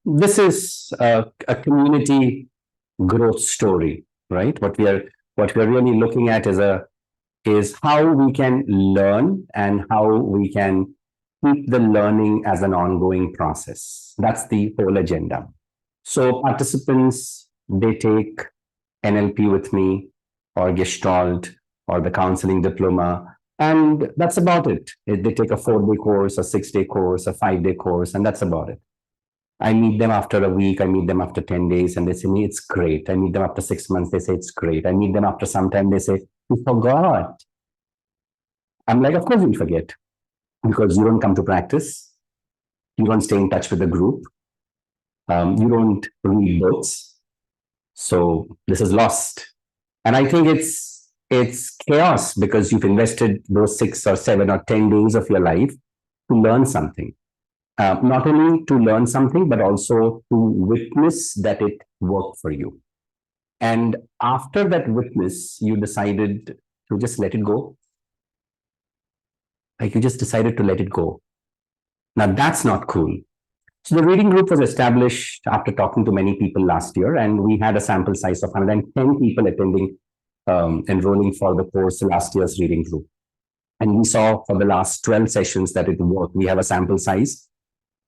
This is a community growth story, right? What we are really looking at is how we can learn and how we can keep the learning as an ongoing process. That's the whole agenda. So participants, they take NLP with me, or Gestalt, or the counseling diploma, and that's about it. They take a 4-day course, a 6-day course, a 5-day course, and that's about it. I meet them after a week, I meet them after 10 days, and they say, me, it's great. I meet them after 6 months, they say, it's great. I meet them after some time, they say, we forgot. I'm like, of course we forget, because you don't come to practice, you don't stay in touch with the group, you don't read books. So this is lost. And I think it's chaos because you've invested those 6 or 7 or 10 days of your life to learn something. Not only to learn something, but also to witness that it worked for you. And after that witness, you decided to just let it go. Like you just decided to let it go. Now that's not cool. So the reading group was established after talking to many people last year, and we had a sample size of 110 people attending, enrolling for the course last year's reading group. And we saw for the last 12 sessions that it worked. We have a sample size.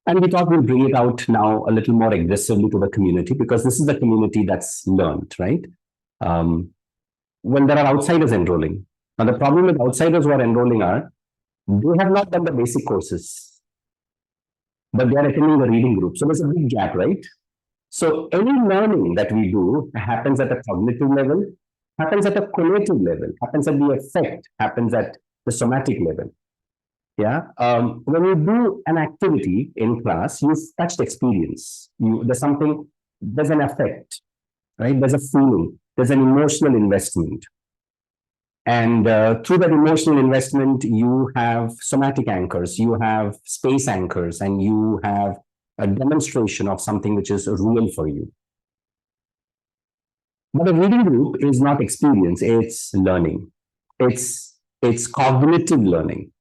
And we thought we'll bring it out now a little more aggressively to the community, because this is the community that's learned, right? When there are outsiders enrolling. Now, the problem with outsiders who are enrolling are, they have not done the basic courses, but they are attending the reading group. So there's a big gap, right? So any learning that we do happens at a cognitive level, happens at a collative level, happens at the affect, happens at the somatic level. Yeah. When you do an activity in class, you've touched experience. There's an effect, right? There's a feeling, there's an emotional investment. And through that emotional investment, you have somatic anchors, you have space anchors, and you have a demonstration of something which is real for you. But a reading group is not experience, it's learning. It's cognitive learning.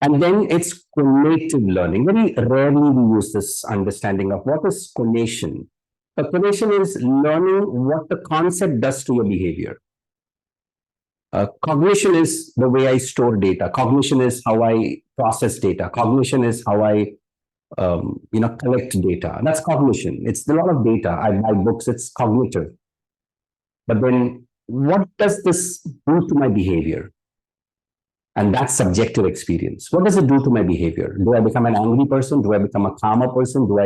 And then it's conative learning. Very rarely we use this understanding of what is conation. A conation is learning what the concept does to your behavior. Cognition is the way I store data. Cognition is how I process data. Cognition is how I collect data. That's cognition. It's a lot of data. I buy books, it's cognitive. But then what does this do to my behavior? And that's subjective experience. What does it do to my behavior? Do I become an angry person? Do I become a calmer person? Do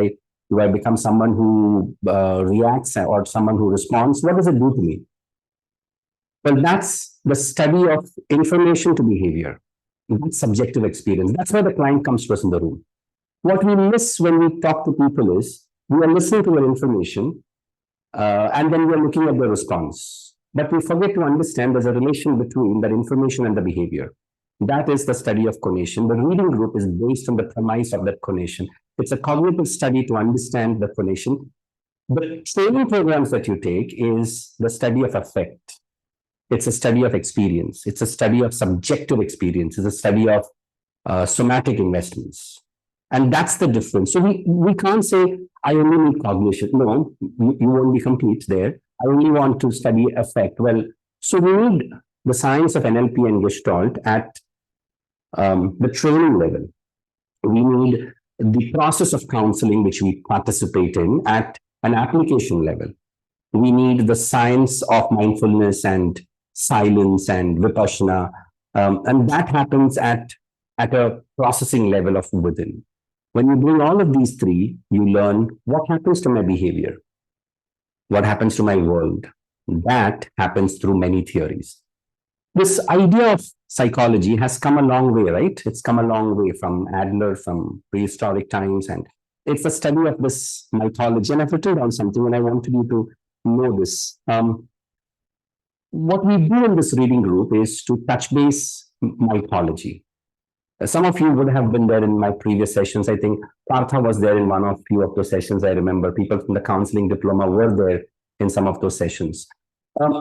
I become someone who reacts or someone who responds? What does it do to me? Well, that's the study of information to behavior. That's subjective experience. That's why the client comes to us in the room. What we miss when we talk to people is we are listening to their information and then we are looking at their response. But we forget to understand there's a relation between that information and the behavior. That is the study of conation. The reading group is based on the premise of that conation. It's a cognitive study to understand the conation. The training programs that you take is the study of affect. It's a study of experience. It's a study of subjective experience. It's a study of somatic investments. And that's the difference. So we can't say, I only need cognition. No, you won't be complete there. I only want to study affect. Well, so we need the science of NLP and Gestalt at the training level. We need the process of counseling, which we participate in, at an application level. We need the science of mindfulness and silence and vipassana. And that happens at a processing level of within. When you bring all of these three, you learn what happens to my behavior, what happens to my world. That happens through many theories. This idea of psychology has come a long way, right? It's come a long way from Adler, from prehistoric times, and it's a study of this mythology. And I've written down something, and I wanted you to know this. What we do in this reading group is to touch base mythology. Some of you would have been there in my previous sessions. I think Partha was there in one of few of those sessions. I remember people from the counseling diploma were there in some of those sessions.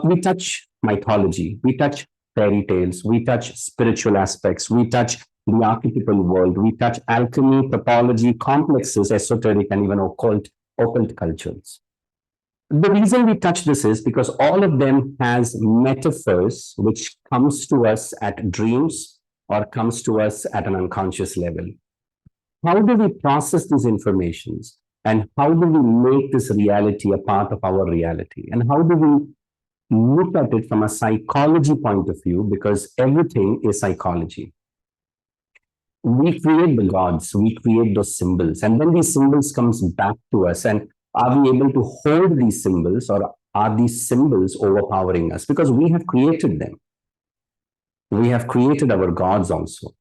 We touch mythology, we touch fairy tales, we touch spiritual aspects, we touch the archetypal world. We touch alchemy, topology, complexes, esoteric, and even occult cultures. The reason we touch this is because all of them has metaphors which comes to us at dreams or comes to us at an unconscious level. How do we process these informations, and how do we make this reality a part of our reality, and how do we look at it from a psychology point of view, because everything is psychology. We create the gods, we create those symbols, and then these symbols comes back to us, and are we able to hold these symbols, or are these symbols overpowering us? Because we have created them. We have created our gods also.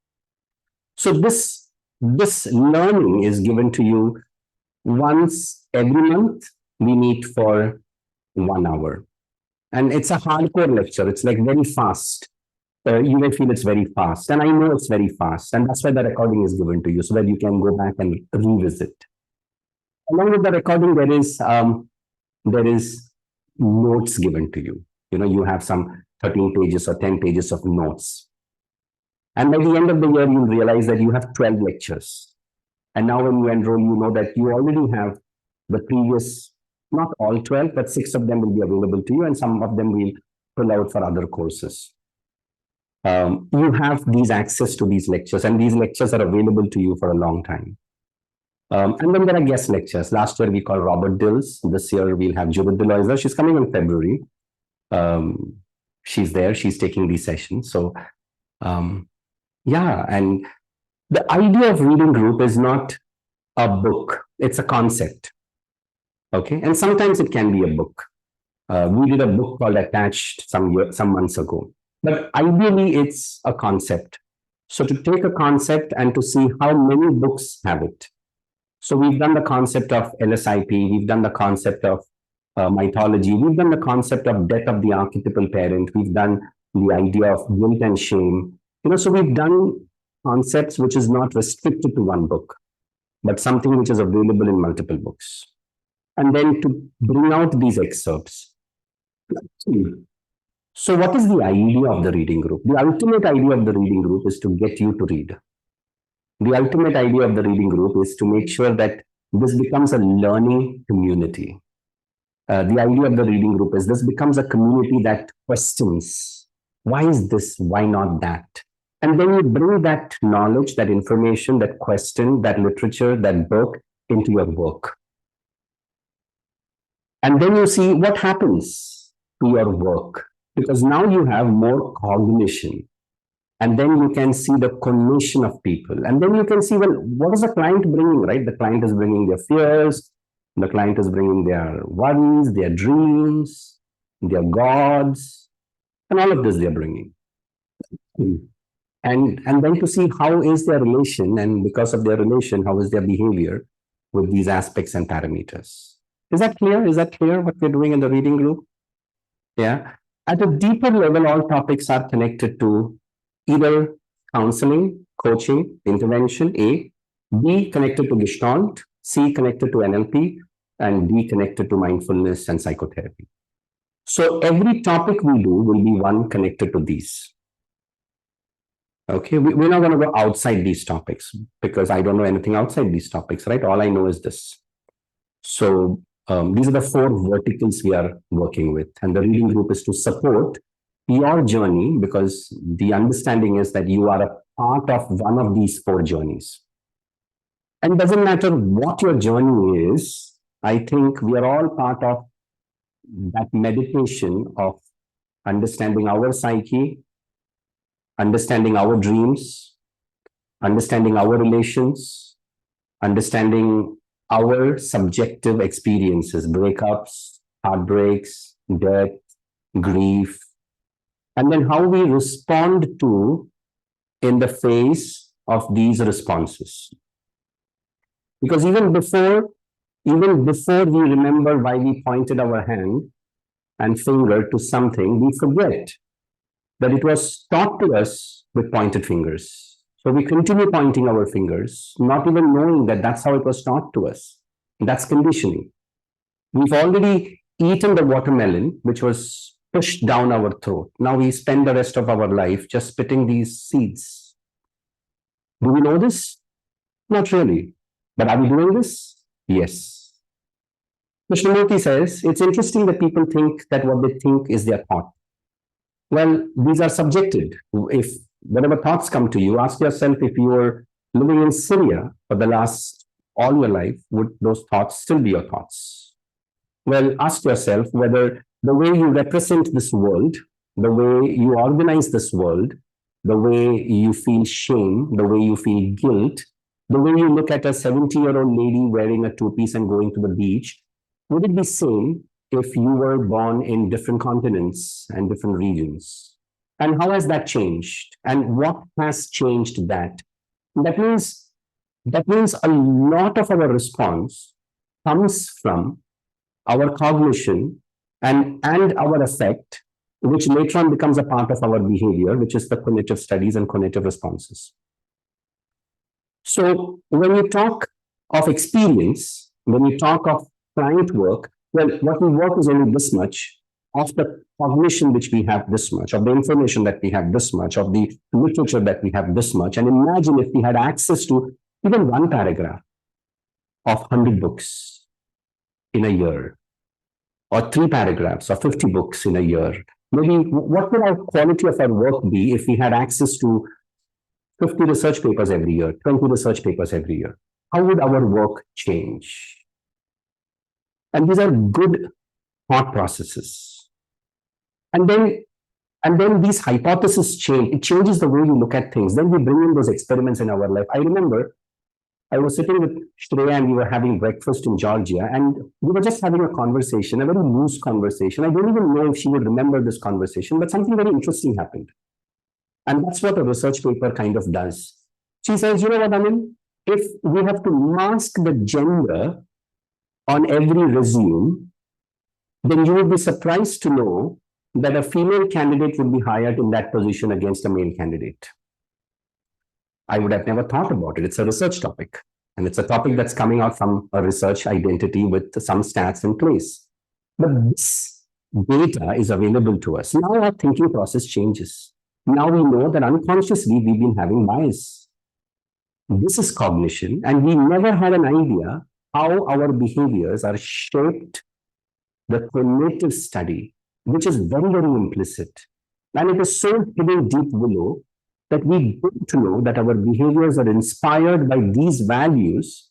So this learning is given to you once every month. We meet for 1 hour, and it's a hardcore lecture. It's like very fast. You may feel it's very fast, and I know it's very fast, and that's why the recording is given to you, so that you can go back and revisit. Along with the recording, there is notes given to you. You have some 13 pages or 10 pages of notes, and by the end of the year, you'll realize that you have 12 lectures. And now when you enroll, you know that you already have the previous, not all 12, but 6 of them will be available to you, and some of them will pull out for other courses. You have these access to these lectures, and these lectures are available to you for a long time. And then there are guest lectures. Last year we called Robert Dills. This year we'll have Judith Deloiser. She's coming in February. She's there. She's taking these sessions. So, yeah. And the idea of reading group is not a book. It's a concept. Okay. And sometimes it can be a book. We did a book called Attached some months ago. But ideally, it's a concept. So to take a concept and to see how many books have it. So we've done the concept of LSIP, we've done the concept of mythology, we've done the concept of death of the archetypal parent, we've done the idea of guilt and shame. So we've done concepts which is not restricted to one book, but something which is available in multiple books. And then to bring out these excerpts. So what is the idea of the reading group? The ultimate idea of the reading group is to get you to read. The ultimate idea of the reading group is to make sure that this becomes a learning community. The idea of the reading group is this becomes a community that questions, why is this, why not that? And then you bring that knowledge, that information, that question, that literature, that book into your work. And then you see what happens to your work, because now you have more cognition. And then you can see the cognition of people. And then you can see, well, what is the client bringing, right? The client is bringing their fears. The client is bringing their worries, their dreams, their gods, and all of this they're bringing. And then to see how is their relation, and because of their relation, how is their behavior with these aspects and parameters. Is that clear? Is that clear what we're doing in the reading group? Yeah. At a deeper level, all topics are connected to either counseling, coaching, intervention, A, B, connected to Gestalt, C, connected to NLP, and D, connected to mindfulness and psychotherapy. So every topic we do will be one connected to these. Okay, we're not going to go outside these topics because I don't know anything outside these topics, right? All I know is this. So these are the 4 verticals we are working with, and the reading group is to support your journey, because the understanding is that you are a part of one of these 4 journeys. And it doesn't matter what your journey is, I think we are all part of that meditation of understanding our psyche, understanding our dreams, understanding our relations, understanding our subjective experiences, breakups, heartbreaks, death, grief, and then how we respond to in the face of these responses. Because even before we remember why we pointed our hand and finger to something, we forget that it was taught to us with pointed fingers. So we continue pointing our fingers, not even knowing that that's how it was taught to us. That's conditioning. We've already eaten the watermelon, which was pushed down our throat. Now we spend the rest of our life just spitting these seeds. Do we know this? Not really. But are we doing this? Yes. Krishnamurti says, it's interesting that people think that what they think is their thought. Well, these are subjected. If whatever thoughts come to you, ask yourself, if you were living in Syria for the last all your life, would those thoughts still be your thoughts? Well, ask yourself whether the way you represent this world, the way you organize this world, the way you feel shame, the way you feel guilt, the way you look at a 70-year-old lady wearing a two-piece and going to the beach, would it be same if you were born in different continents and different regions? And how has that changed? And what has changed that? That means a lot of our response comes from our cognition and our affect, which later on becomes a part of our behavior, which is the cognitive studies and cognitive responses. So when you talk of experience, when you talk of client work, well, what we work is only this much of the cognition which we have this much, of the information that we have this much, of the literature that we have this much. And imagine if we had access to even one paragraph of 100 books in a year, or 3 paragraphs or 50 books in a year. Maybe what would our quality of our work be if we had access to 50 research papers every year, 20 research papers every year? How would our work change? And these are good thought processes. And then these hypotheses change. It changes the way we look at things. Then we bring in those experiments in our life. I remember I was sitting with Shreya and we were having breakfast in Georgia, and we were just having a conversation, a very loose conversation. I don't even know if she would remember this conversation, but something very interesting happened. And that's what a research paper kind of does. She says, you know what, Anil? If we have to mask the gender on every resume, then you would be surprised to know that a female candidate would be hired in that position against a male candidate. I would have never thought about it. It's a research topic, and it's a topic that's coming out from a research identity with some stats in place. But this data is available to us. Now our thinking process changes. Now we know that unconsciously we've been having bias. This is cognition, and we never had an idea how our behaviors are shaped the cognitive study, which is very, very implicit. And it is so hidden deep below that we get to know that our behaviors are inspired by these values.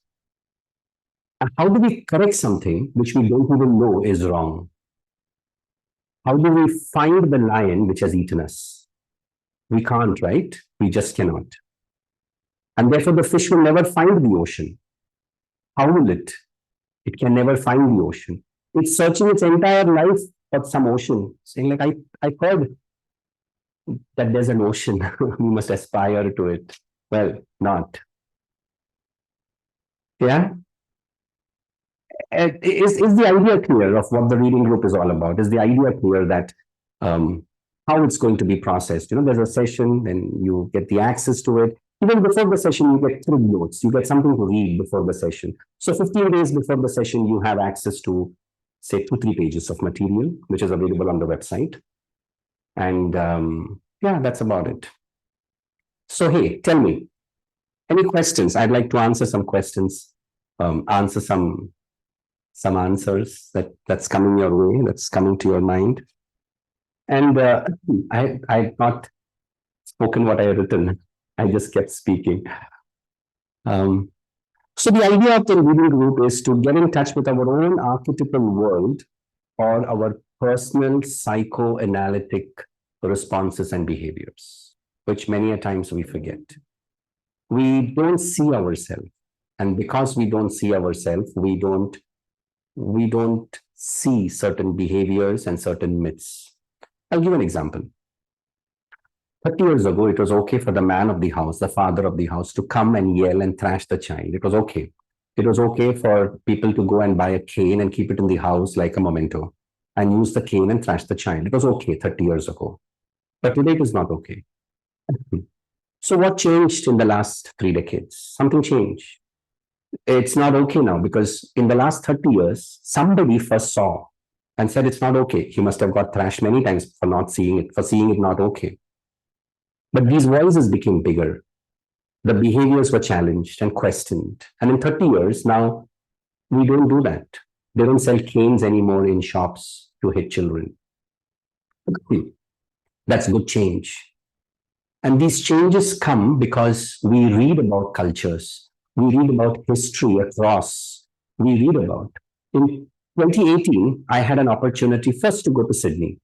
And how do we correct something which we don't even know is wrong? How do we find the lion which has eaten us? We can't, right? We just cannot. And therefore, the fish will never find the ocean. How will it? It can never find the ocean. It's searching its entire life for some ocean, saying like, I heard that there's an ocean. We must aspire to it. Well, not. Yeah? Is the idea clear of what the reading group is all about? Is the idea clear that how it's going to be processed? You know, there's a session, then you get the access to it. Even before the session, you get 3 notes. You get something to read before the session. So 15 days before the session, you have access to, say, 2-3 pages of material, which is available on the website. And yeah, that's about it. So, hey, tell me, any questions? I'd like to answer some questions, answer some answers that's coming your way, that's coming to your mind. And I've not spoken what I have written. I just kept speaking. So the idea of the reading group is to get in touch with our own archetypal world or our personal psychoanalytic responses and behaviors, which many a times we forget. We don't see ourselves. And because we don't see ourselves, we don't see certain behaviors and certain myths. I'll give an example. 30 years ago, it was okay for the man of the house, the father of the house, to come and yell and thrash the child. It was okay. It was okay for people to go and buy a cane and keep it in the house like a memento and use the cane and thrash the child. It was okay 30 years ago. But today it is not okay. So what changed in the last 3 decades? Something changed. It's not okay now because in the last 30 years, somebody first saw and said it's not okay. He must have got thrashed many times for not seeing it, for seeing it not okay. But these voices became bigger. The behaviors were challenged and questioned. And in 30 years, now we don't do that. They don't sell canes anymore in shops to hit children. That's good change. And these changes come because we read about cultures, we read about history across, we read about. In 2018, I had an opportunity first to go to Sydney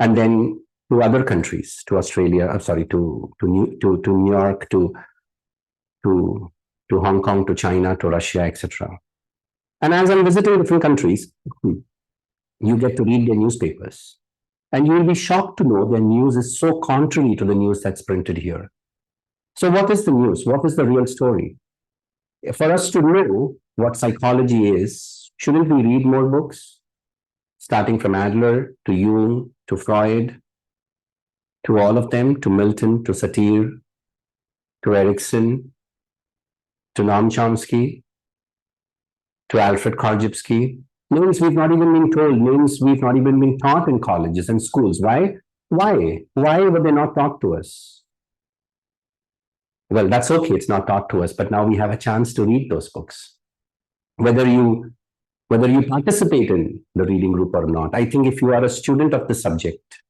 and then to other countries, to Australia, I'm sorry, to New York, to, to Hong Kong, to China, to Russia, etc. And as I'm visiting different countries, you get to read their newspapers. And you will be shocked to know their news is so contrary to the news that's printed here. So, what is the news? What is the real story? For us to know what psychology is, shouldn't we read more books? Starting from Adler to Jung to Freud, to all of them, to Milton, to Satir, to Erikson, to Noam Chomsky, to Alfred Korzybski. Names we've not even been told, names we've not even been taught in colleges and schools. Why? Why? Why were they not taught to us? Well, that's okay, it's not taught to us, but now we have a chance to read those books. Whether you participate in the reading group or not, I think if you are a student of the subject,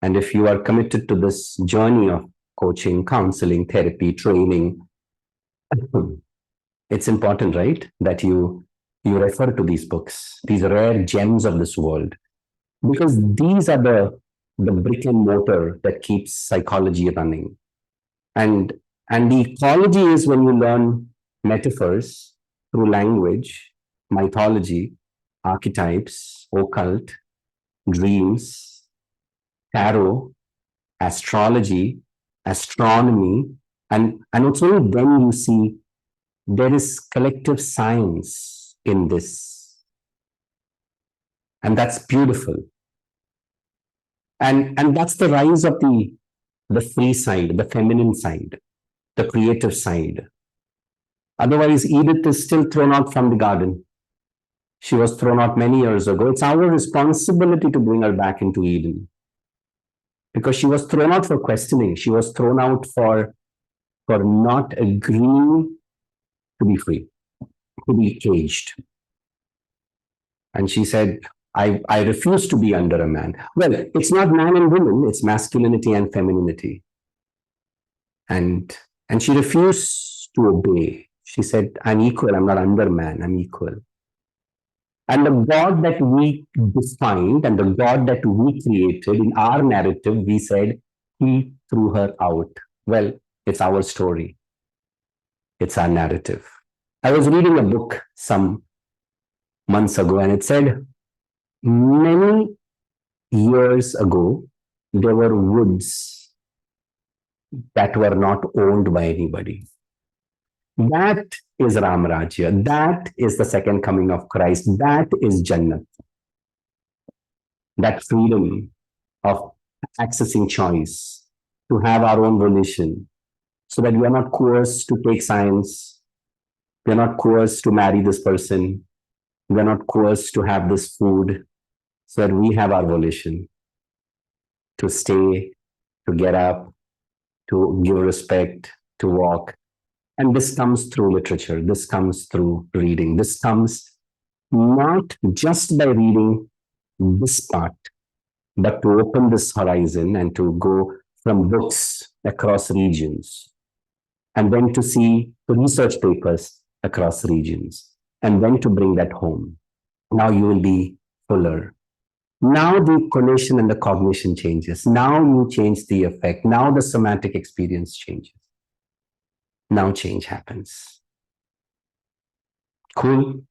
and if you are committed to this journey of coaching, counseling, therapy, training, it's important, right, that you refer to these books, these rare gems of this world, because these are the brick and mortar that keeps psychology running. And the ecology is when you learn metaphors through language, mythology, archetypes, occult, dreams, tarot, astrology, astronomy, and it's only then you see there is collective science in this. And that's beautiful. And that's the rise of the free side, the feminine side, the creative side. Otherwise, Edith is still thrown out from the garden. She was thrown out many years ago. It's our responsibility to bring her back into Eden. Because she was thrown out for questioning. She was thrown out for not agreeing to be free, to be caged. And she said, I refuse to be under a man. Well, it's not man and woman, it's masculinity and femininity. And she refused to obey. She said, I'm equal, I'm not under man, I'm equal. And the God that we defined and the God that we created in our narrative, we said, he threw her out. Well, it's our story. It's our narrative. I was reading a book some months ago, and it said, many years ago, there were woods that were not owned by anybody. That is Ram Rajya. That is the second coming of Christ. That is Jannat. That freedom of accessing choice, to have our own volition, so that we are not coerced to take science. We are not coerced to marry this person. We are not coerced to have this food, so that we have our volition to stay, to get up, to give respect, to walk. And this comes through literature. This comes through reading. This comes not just by reading this part, but to open this horizon and to go from books across regions, and then to see the research papers across regions, and then to bring that home. Now you will be fuller. Now the condition and the cognition changes. Now you change the effect. Now the somatic experience changes. Now change happens. Cool.